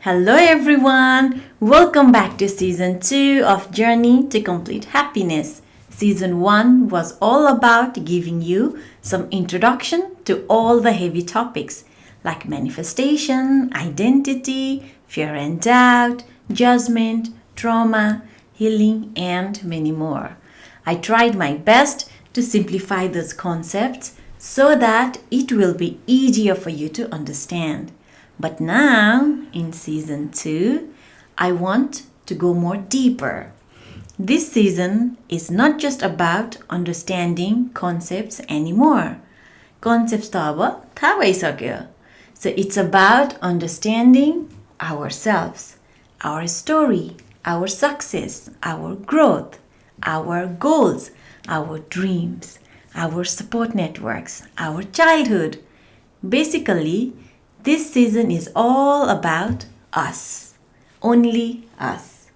Hello everyone! Welcome back to season 2 of Journey to Complete Happiness. Season 1 was all about giving you some introduction to all the heavy topics like manifestation, identity, fear and doubt, judgment, trauma, healing, and many more. I tried my best to simplify those concepts so that it will be easier for you to understand. But now, in season 2, I want to go more deeper. This season is not just about understanding concepts anymore. Concepts त अब थाहा भइसक्यो. So it's about understanding ourselves, our story, our success, our growth, our goals, our dreams, our support networks, our childhood. Basically, this season is all about us. Only us.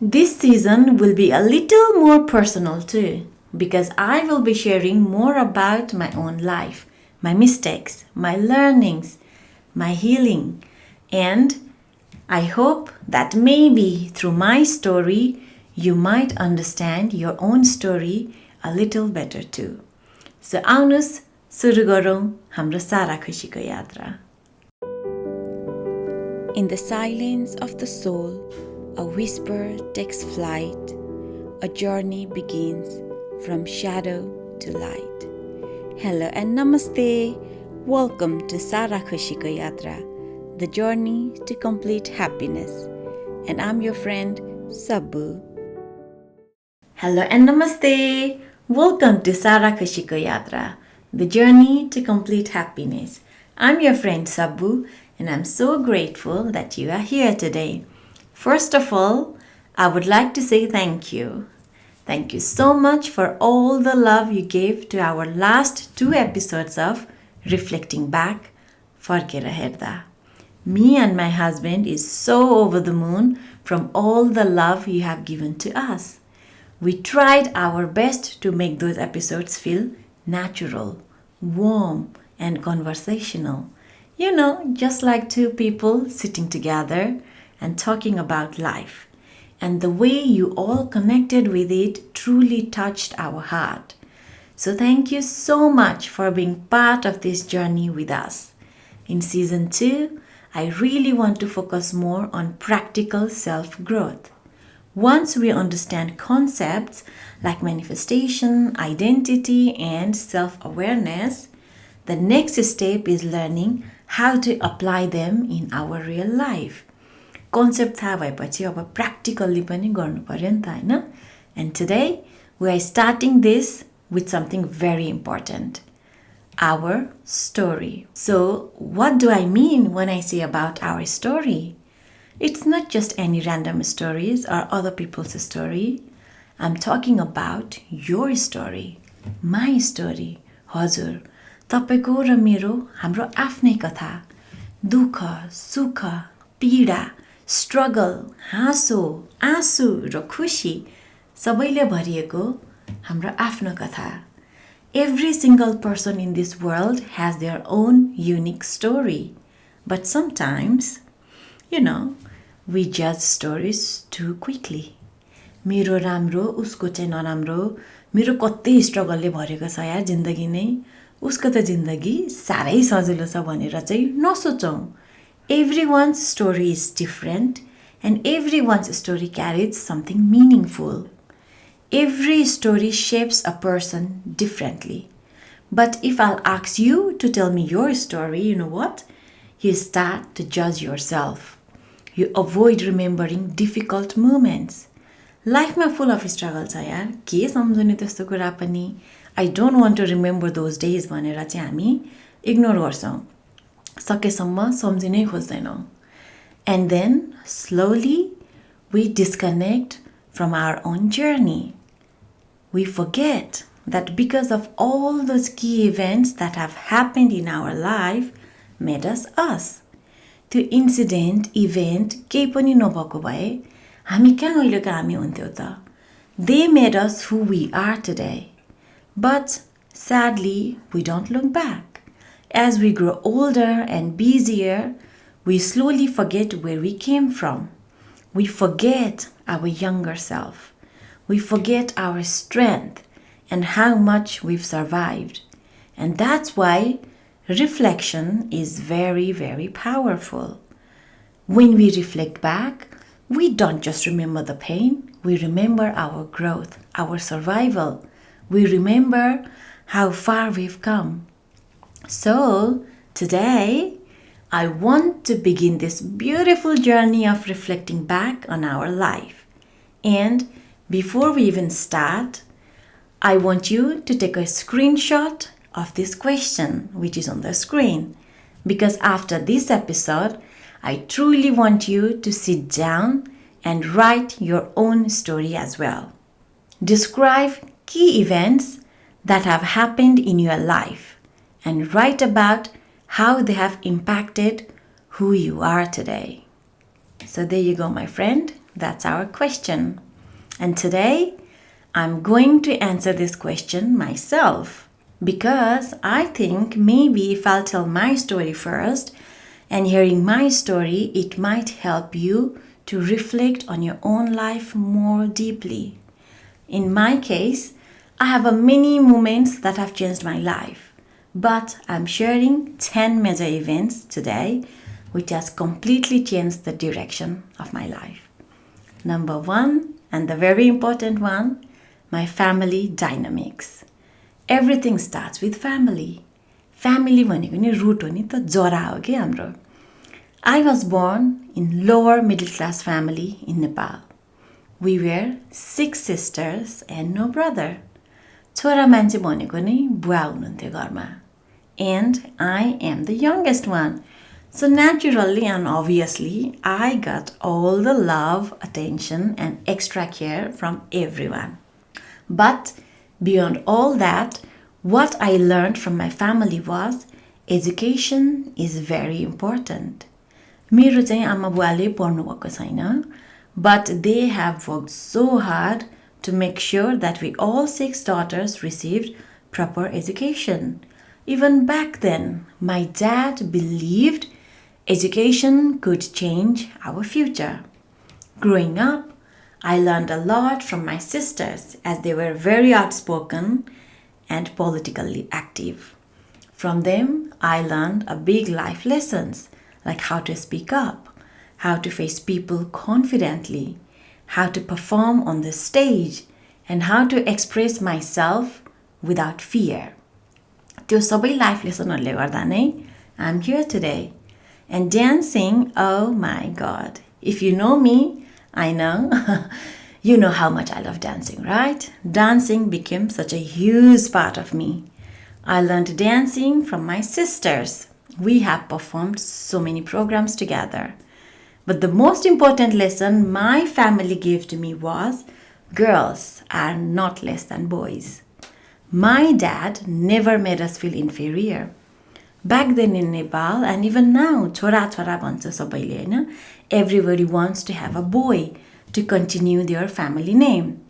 This season will be a little more personal too, because I will be sharing more about my own life, my mistakes, my learnings, my healing, and I hope that maybe through my story, you might understand your own story a little better too. So आउनुस् सुरु गरौँ हाम्रो सारा खुशीको यात्रा. In the silence of the soul, a whisper takes flight. A journey begins from shadow to light. Hello and namaste. Welcome to Sara Khushi Ko Yatra, the journey to complete happiness. And I'm your friend, Sabu. Hello and namaste. Welcome to Sara Khushi Ko Yatra, the journey to complete happiness. I'm your friend, Sabu, and I'm so grateful that you are here today. First of all, I would like to say thank you. Thank you so much for all the love you gave to our last 2 episodes of Reflecting Back, Farkera Herda. Me and my husband is so over the moon from all the love you have given to us. We tried our best to make those episodes feel natural, warm, and conversational. You know, just like 2 people sitting together and talking about life. And the way you all connected with it truly touched our heart. So thank you so much for being part of this journey with us. In season 2, I really want to focus more on practical self-growth. Once we understand concepts like manifestation, identity, and self-awareness, the next step is learning how to apply them in our real life. Concept थाहा भएपछि अब practically पनि गर्नु पर्यो नि त हैन? And today we are starting this with something very important. Our story. So, what do I mean when I say about our story? It's not just any random stories or other people's story. I'm talking about your story, my story. हजुर, तपाईको र मेरो हाम्रो आफ्नै कथा. दुःख, सुख, पीडा, struggle, हाँसो, आँसु र खुशी सबैले भरिएको हाम्रो आफ्नो कथा. Every single person in this world has their own unique story. But sometimes, we judge stories too quickly. मेरो राम्रो, उसको चाहिँ नराम्रो, मेरो कति स्ट्रगलले भरेको छ यार जिन्दगी नै, उसको त जिन्दगी साह्रै सजिलो छ भनेर चाहिँ नसोचौं. Everyone's story is different and everyone's story carries something meaningful. Every story shapes a person differently. But if I'll ask you to tell me your story, you know what? You start to judge yourself. You avoid remembering difficult moments. Life full of struggle छ यार. के सम्झने त्यस्तो कुरा पनि. I don't want to remember those days भनेर चाहिँ हामी ignore गर्छौं. सकेसम्म सम्झिनै खोज्दैनौं. And then slowly we disconnect from our own journey. We forget that because of all those key events that have happened in our life made us us. त्यो incident, event केही पनि नभएको भए हामी कहाँ अहिलेको हामी हुन्थ्यौ त. They made us who we are today. But sadly, we don't look back. As we grow older and busier, we slowly forget where we came from. We forget our younger self. We forget our strength and how much we've survived. And that's why reflection is very, very powerful. When we reflect back, we don't just remember the pain, we remember our growth, our survival. We remember how far we've come. So, today, I want to begin this beautiful journey of reflecting back on our life. And before we even start, I want you to take a screenshot of this question, which is on the screen. Because after this episode, I truly want you to sit down and write your own story as well. Describe key events that have happened in your life and write about how they have impacted who you are today. So there you go, my friend. That's our question. And today, I'm going to answer this question myself because I think maybe if I'll tell my story first and hearing my story, it might help you to reflect on your own life more deeply. In my case, I have many moments that have changed my life, but I'm sharing 10 major events today which has completely changed the direction of my life. Number one, and the very important one, my family dynamics. Everything starts with family. Family भनेको नि root हो नि त जरा हो के हाम्रो. I was born in lower middle class family in Nepal. We were 6 sisters and no brother. छोरा मान्छे भनेको नि बुवा हुनुहुन्थ्यो घरमा. And I am the youngest one. So naturally and obviously, I got all the love, attention and extra care from everyone. But beyond all that, what I learned from my family was education is very important. मेरो चाहिँ आमा बुवाले पढ्नु भएको छैन, but they have worked so hard to make sure that we all 6 daughters received proper education. Even back then, my dad believed education could change our future. Growing up, I learned a lot from my sisters as they were very outspoken and politically active. From them, I learned a big life lessons like how to speak up, how to face people confidently, how to perform on the stage, and how to express myself without fear. त्यो सबै life lessonहरुले गर्दा नै I'm here today. And dancing, oh my god. If you know me, I know, you know how much I love dancing, right? Dancing became such a huge part of me. I learned dancing from my sisters. We have performed so many programs together. But the most important lesson my family gave to me was girls are not less than boys. My dad never made us feel inferior. Back then in Nepal and even now, छोरा छोरा भन्छ सबैले हैन. Everybody wants to have a boy to continue their family name.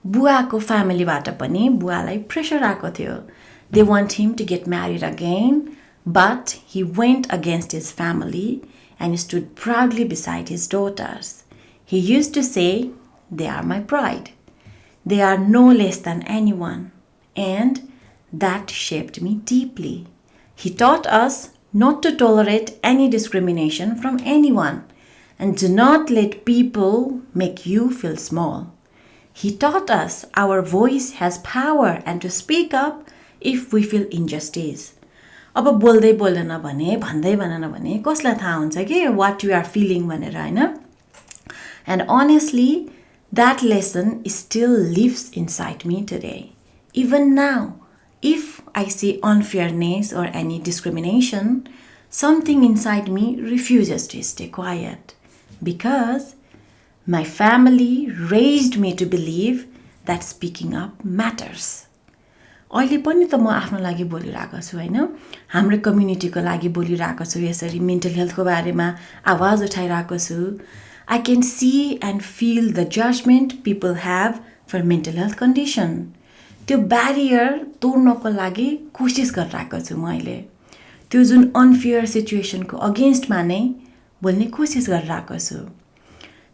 बुवाको फ्यामिलीबाट पनि बुवालाई pressure आएको थियो. They want him to get married again, but he went against his family and stood proudly beside his daughters. He used to say, "They are my pride. They are no less than anyone." And that shaped me deeply. He taught us not to tolerate any discrimination from anyone and do not let people make you feel small. He taught us our voice has power and to speak up if we feel injustice. अब बोल्दै बोल्दैन भने भन्दै भनेन भने कसलाई थाहा हुन्छ के what you are feeling भनेर हैन. And honestly, that lesson still lives inside me today. Even now, if I see unfairness or any discrimination, something inside me refuses to stay quiet because my family raised me to believe that speaking up matters. अहिले पनि त म आफ्नो लागि बोलिरहेको छु हैन. हाम्रो कम्युनिटीको लागि बोलिरहेको छु. यसरी मेन्टल हेल्थको बारेमा आवाज उठाइरहेको छु. I can see and feel the judgment people have for mental health condition. त्यो ब्यारियर तोड्नको लागि कोसिस गरिरहेको छु म अहिले. त्यो जुन अनफेयर सिचुएसनको अगेन्स्टमा नै बोल्ने कोसिस गरिरहेको छु.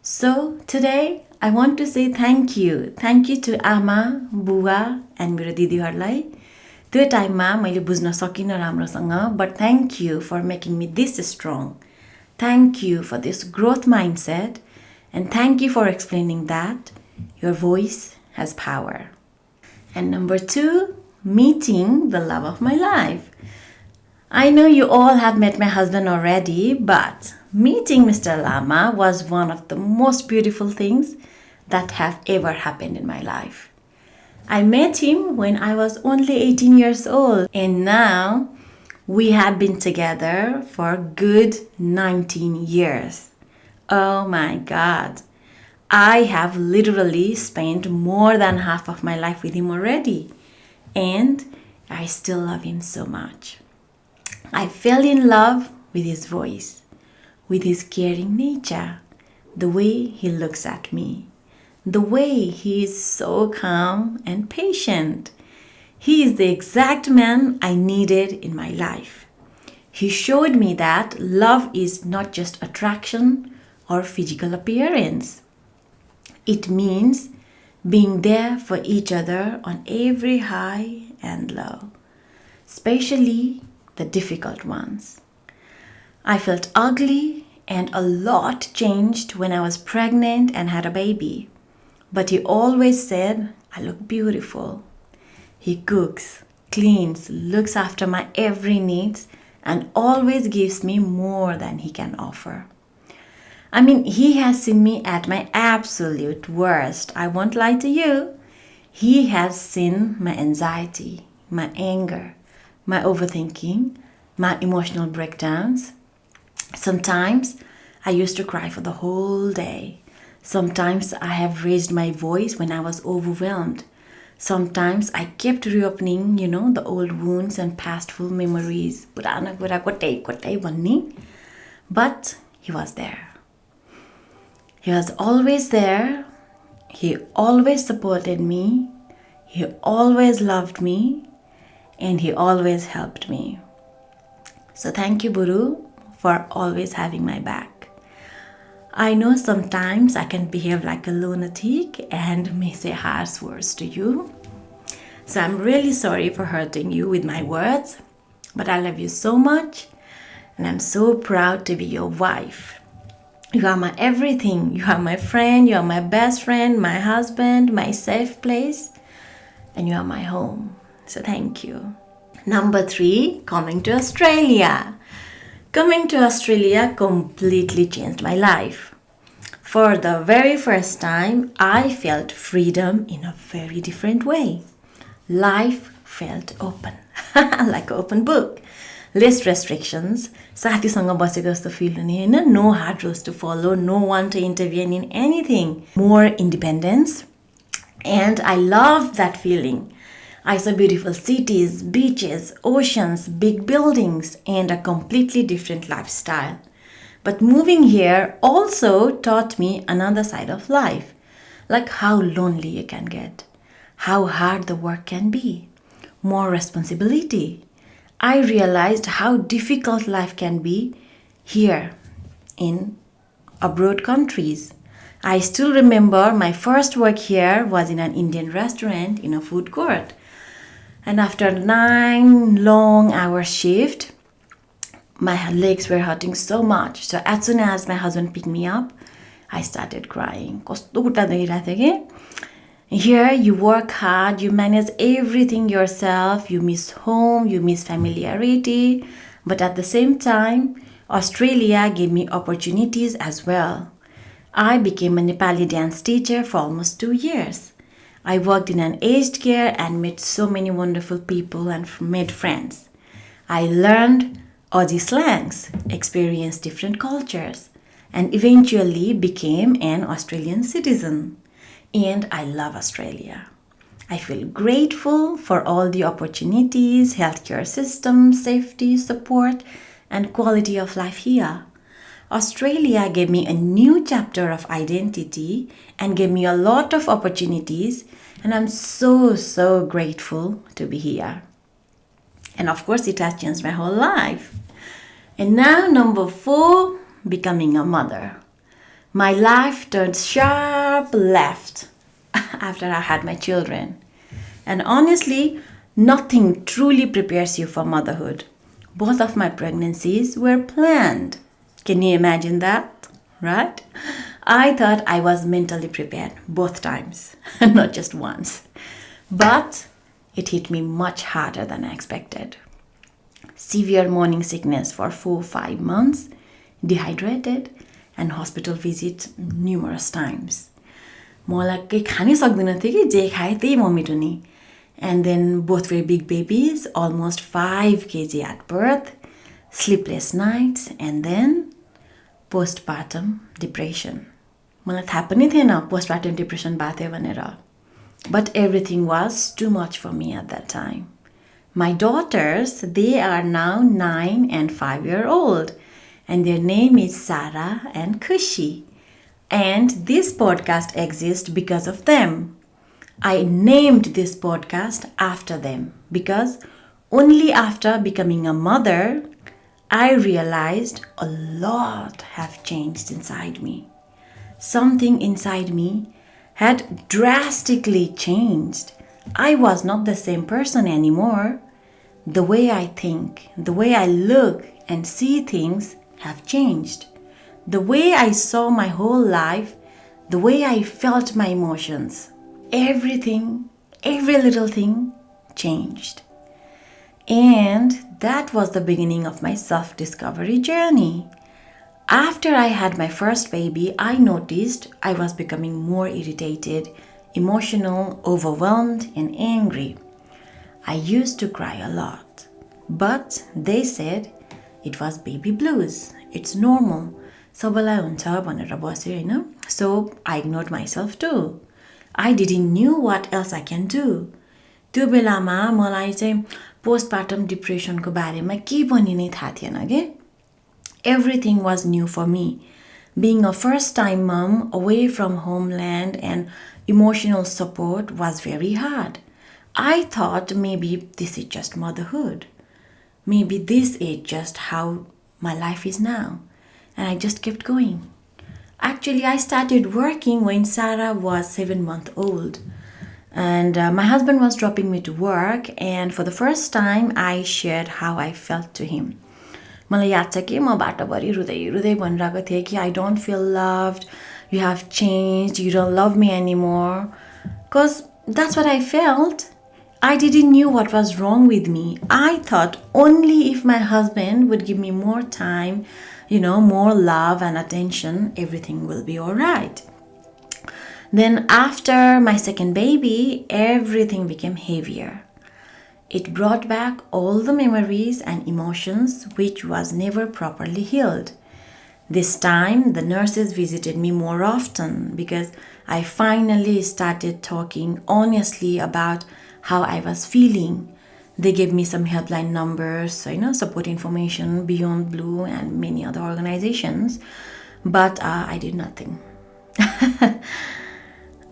So today I want to say thank you to आमा, बुवा and मेरो दिदीहरूलाई. त्यो टाइममा मैले बुझ्न सकिनँ राम्रोसँग, but thank you for making me this strong. Thank you for this growth mindset, and thank you for explaining that your voice has power. And number 2, meeting the love of my life. I know you all have met my husband already, but meeting Mr. Lama was one of the most beautiful things that have ever happened in my life. I met him when I was only 18 years old, and now we have been together for a good 19 years. Oh my God. I have literally spent more than half of my life with him already, and I still love him so much. I fell in love with his voice, with his caring nature, the way he looks at me, the way he is so calm and patient. He is the exact man I needed in my life. He showed me that love is not just attraction or physical appearance. It means being there for each other on every high and low, especially the difficult ones. I felt ugly and a lot changed when I was pregnant and had a baby. But he always said, I look beautiful. He cooks, cleans, looks after my every needs, and always gives me more than he can offer. I mean, he has seen me at my absolute worst. I won't lie to you. He has seen my anxiety, my anger, my overthinking, my emotional breakdowns. Sometimes I used to cry for the whole day. Sometimes I have raised my voice when I was overwhelmed. Sometimes I kept reopening, the old wounds and pastful memories. But he was there. He was always there. He always supported me. He always loved me. And he always helped me. So thank you, Buru, for always having my back. I know sometimes I can behave like a lunatic and may say harsh words to you. So I'm really sorry for hurting you with my words, but I love you so much, and I'm so proud to be your wife. You are my everything. You are my friend, you are my best friend, my husband, my safe place, and you are my home. So thank you. Number 3, coming to Australia. Coming to Australia completely changed my life. For the very first time, I felt freedom in a very different way. Life felt open, like an open book. Less restrictions, साथीसँग बसेको जस्तो feel हुने हैन, no hard rules to follow, no one to intervene in anything. More independence, and I loved that feeling. I saw beautiful cities, beaches, oceans, big buildings, and a completely different lifestyle. But moving here also taught me another side of life, like how lonely you can get, how hard the work can be, more responsibility. I realized how difficult life can be here in abroad countries. I still remember my first work here was in an Indian restaurant in a food court. And after 9 long hour shift, my legs were hurting so much. So as soon as my husband picked me up, I started crying. Here you work hard, you manage everything yourself, you miss home, you miss familiarity. But at the same time, Australia gave me opportunities as well. I became a Nepali dance teacher for almost 2 years. I worked in an aged care and met so many wonderful people and made friends. I learned Aussie slangs, experienced different cultures, and eventually became an Australian citizen. And I love Australia. I feel grateful for all the opportunities, healthcare system, safety, support, and quality of life here. Australia gave me a new chapter of identity and gave me a lot of opportunities, and I'm so grateful to be here. And of course, it has changed my whole life. And now, number 4, becoming a mother. My life turned sharp left after I had my children. And honestly, nothing truly prepares you for motherhood. Both of my pregnancies were planned. Can you imagine that? Right? I thought I was mentally prepared both times, not just once. But it hit me much harder than I expected. Severe morning sickness for 4-5 months, dehydrated, and hospital visit numerous times. मलाई केही खानै सक्दिनँ थिएँ कि जे खाएँ त्यही vomit हुने. And then both very big babies, almost 5 kg at birth, sleepless nights, and then postpartum depression. मलाई थाहा पनि थिएन postpartum depression भएको थियो भनेर. But everything was too much for me at that time. My daughters, they are now 9 and 5-year-old, and their name is Sara and Khushi. And this podcast exists because of them. I named this podcast after them because only after becoming a mother, I realized a lot have changed inside me. Something inside me had drastically changed. I was not the same person anymore. The way I think, the way I look and see things have changed. The way I saw my whole life, the way I felt my emotions, everything, every little thing changed. And that was the beginning of my self-discovery journey. After I had my first baby, I noticed I was becoming more irritated, emotional, overwhelmed, and angry. I used to cry a lot. But they said it was baby blues. It's normal. सबैलाई हुन्छ भनेर बस्यो हैन. So I ignored myself too. I didn't know what else I can do. त्यो बेलामा मलाई चाहिँ postpartum depression को बारेमा के पनि नै थाहा थिएन के. Everything was new for me. Being a first-time mom away from homeland and emotional support was very hard. I thought maybe this is just motherhood. Maybe this is just how my life is now. And I just kept going. Actually, I started working when Sara was 7 months old. And my husband was dropping me to work. And for the first time, I shared how I felt to him. मलाई याद छ कि म बाटोभरि रुँदै रुँदै भनिरहेको थिएँ कि I don't feel loved, you have changed, you don't love me anymore. Because that's what I felt. I didn't know what was wrong with me. I thought only if my husband would give me more time, more love and attention, everything will be all right. Then after my second baby, everything became heavier. It brought back all the memories and emotions which was never properly healed. This time, the nurses visited me more often because I finally started talking honestly about how I was feeling. They gave me some helpline numbers, support information, Beyond Blue and many other organizations. But I did nothing.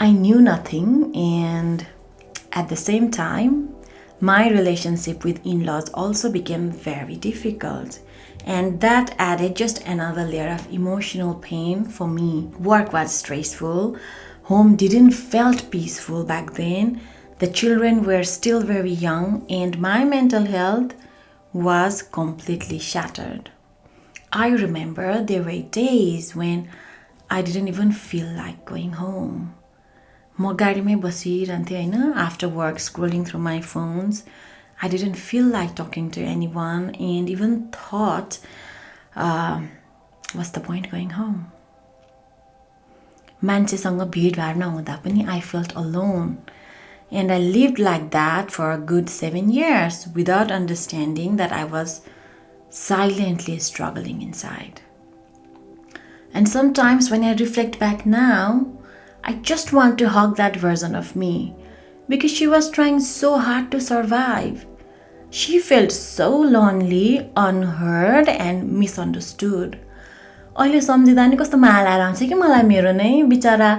I knew nothing, and at the same time, my relationship with in-laws also became very difficult. And that added just another layer of emotional pain for me. Work was stressful. Home didn't felt peaceful back then. The children were still very young and my mental health was completely shattered. I remember there were days when I didn't even feel like going home. म गाडीमै बसिरहन्थेँ हैन, after work scrolling through my phones. I didn't feel like talking to anyone and even thought, what's the point going home? मान्छेसँग भिडभाड नहुँदा पनि I felt alone. And I lived like that for a good 7 years without understanding that I was silently struggling inside. And sometimes when I reflect back now, I just want to hug that version of me because she was trying so hard to survive. She felt so lonely, unheard, and misunderstood. अहिले सम्झिँदा नि कस्तो माया लागेर आउँछ कि मलाई मेरो नै बिचरा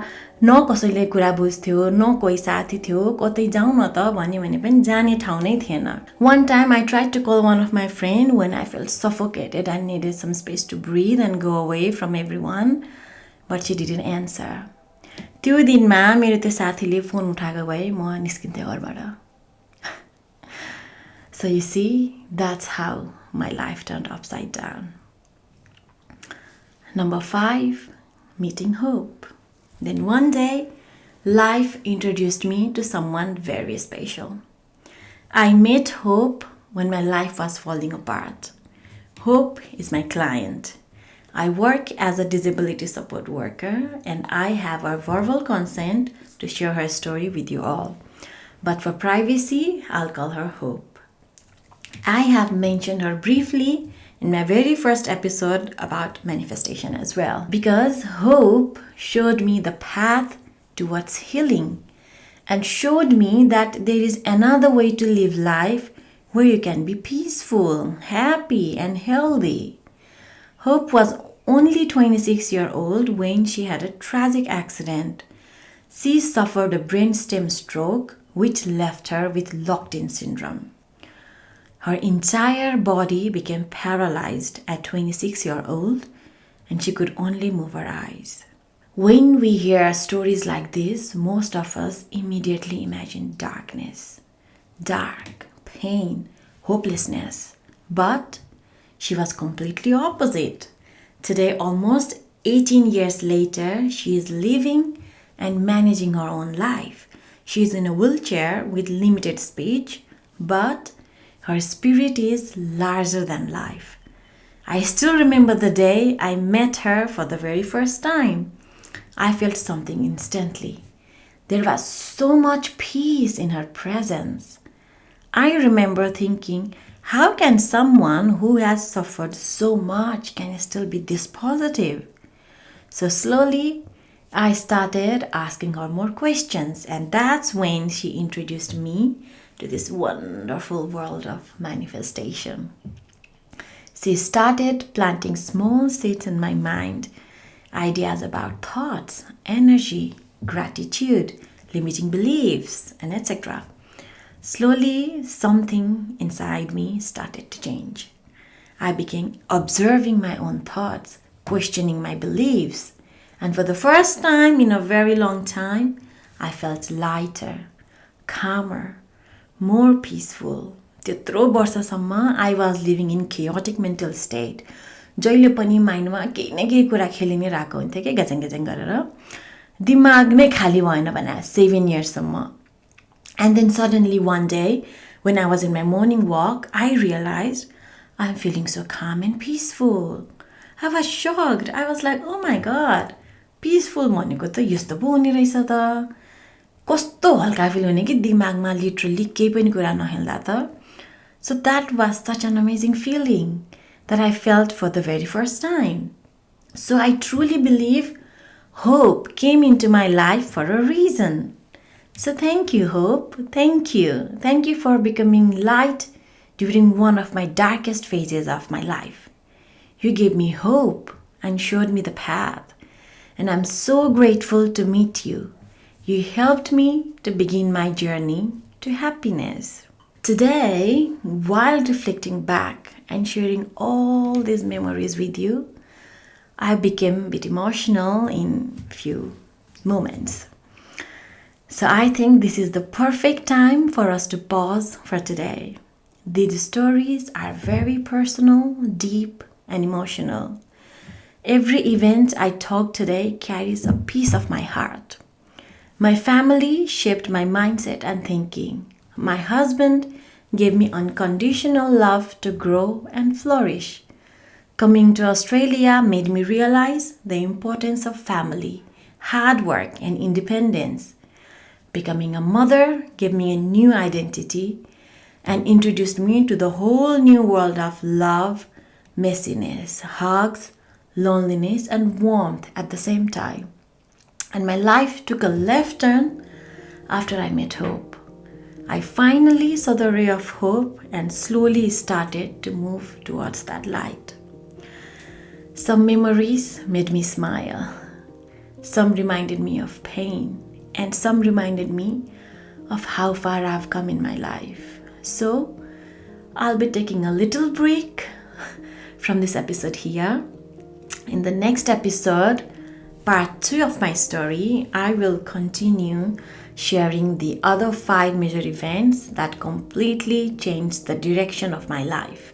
न कसैले कुरा बुझ्थ्यो न कोही साथी थियो कतै जाउँ न त भन्यो भने पनि जाने ठाउँ नै थिएन One time I tried to call one of my friend when I felt suffocated and needed some space to breathe and go away from everyone but she didn't answer त्यो दिनमा मेरो त्यो साथीले फोन उठाएको भए म निस्किन्थे घरबाट So you see, that's how my life turned upside down. Number 5, meeting hope. Then one day, life introduced me to someone very special. I met Hope when my life was falling apart. Hope is my client. I work as a disability support worker and I have her verbal consent to share her story with you all. But for privacy, I'll call her Hope. I have mentioned her briefly in my very first episode about manifestation as well because Hope showed me the path towards healing and showed me that there is another way to live life where you can be peaceful, happy and healthy. Hope was only 26-year-old when she had a tragic accident. She suffered a brainstem stroke which left her with locked-in syndrome. Her entire body became paralyzed at 26-year-old and she could only move her eyes. When we hear stories like this, most of us immediately imagine darkness, dark, pain, hopelessness. But she was completely opposite. Today, almost 18 years later, she is living and managing her own life. She is in a wheelchair with limited speech, but her spirit is larger than life. I still remember the day I met her for the very first time. I felt something instantly. There was so much peace in her presence. I remember thinking, how can someone who has suffered so much can still be this positive? So slowly, I started asking her more questions, and that's when she introduced me to this wonderful world of manifestation. She started planting small seeds in my mind, ideas about thoughts, energy, gratitude, limiting beliefs, and etc. Slowly, something inside me started to change. I began observing my own thoughts, questioning my beliefs, and for the first time in a very long time, I felt lighter, calmer, more peaceful. त्यत्रो वर्षसम्म I was living in chaotic mental state. जहिले पनि माइन्डमा केही न केही कुरा खेलि नै रहेको हुन्थ्यो के गजङ गजङ गरेर दिमाग नै खाली भएन भने 7 yearsसम्म. And then suddenly one day, when I was in my morning walk, I realized I'm feeling so calm and peaceful. I was shocked. I was like, oh my god, peaceful भनेको त यस्तो पो हुने रहेछ त. कस्तो हल्का फिल हुने कि दिमागमा लिटरली केही पनि कुरा नहेल्दा त. So that was such an amazing feeling that I felt for the very first time. So I truly believe hope came into my life for a reason. So thank you, Hope. Thank you. Thank you for becoming light during one of my darkest phases of my life. You gave me hope and showed me the path. And I'm so grateful to meet you. You helped me to begin my journey to happiness. Today, while reflecting back and sharing all these memories with you, I became a bit emotional in few moments. So I think this is the perfect time for us to pause for today. These stories are very personal, deep, and emotional. Every event I talk today carries a piece of my heart. My family shaped my mindset and thinking. My husband gave me unconditional love to grow and flourish. Coming to Australia made me realize the importance of family, hard work, and independence. Becoming a mother gave me a new identity and introduced me to the whole new world of love, messiness, hugs, loneliness, and warmth at the same time. And my life took a left turn after I met Hope. I finally saw the ray of hope and slowly started to move towards that light. Some memories made me smile. Some reminded me of pain, and some reminded me of how far I've come in my life. So, I'll be taking a little break from this episode here. In the next episode, part 2 of my story, I will continue sharing the other 5 major events that completely changed the direction of my life.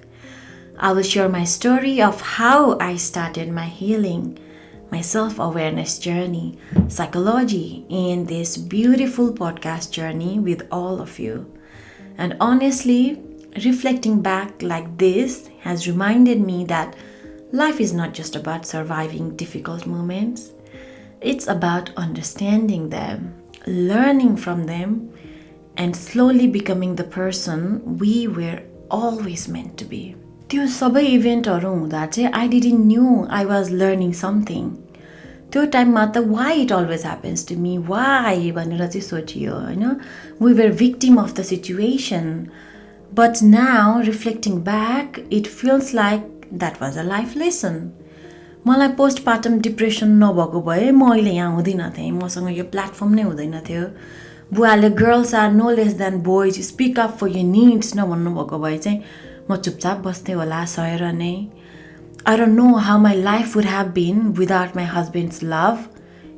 I will share my story of how I started my healing, my self-awareness journey, psychology, in this beautiful podcast journey with all of you. And honestly, reflecting back like this has reminded me that life is not just about surviving difficult moments. It's about understanding them, learning from them, and slowly becoming the person we were always meant to be. त्यो सबै इभेन्टहरू हुँदा चाहिँ I didn't knew I was learning something. त्यो टाइममा त why it always happens to me, why भनेर चाहिँ सोचियो हैन. We were victim of the situation. But now, reflecting back, it feels like that was a life lesson. मलाई postpartum depression नभएको भए म अहिले यहाँ हुँदिन थिएँ. मसँग यो प्लेटफर्म नै हुँदैन थियो. बुवाले girls are no less than boys, speak up for your needs नभन्नु भएको भए चाहिँ म चुपचाप बस्थेँ होला सहेर नै. I don't know how my life would have been without my husband's love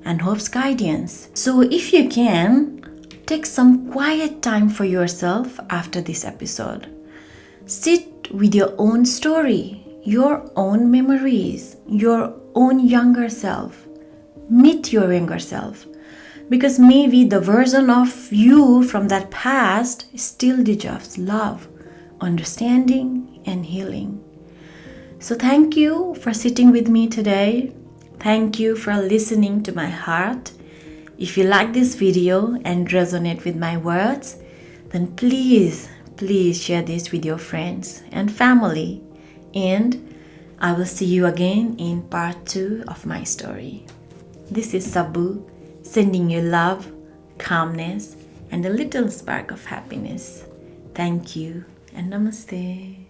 and Hope's guidance. So if you can, take some quiet time for yourself after this episode. Sit with your own story, your own memories, your own younger self. Meet your younger self. Because maybe the version of you from that past still deserves love, understanding, and healing. So thank you for sitting with me today. Thank you for listening to my heart. If you like this video and resonate with my words, then please share this with your friends and family. And I will see you again in part 2 of my story. This is Sabu, sending you love, calmness, and a little spark of happiness. Thank you and namaste.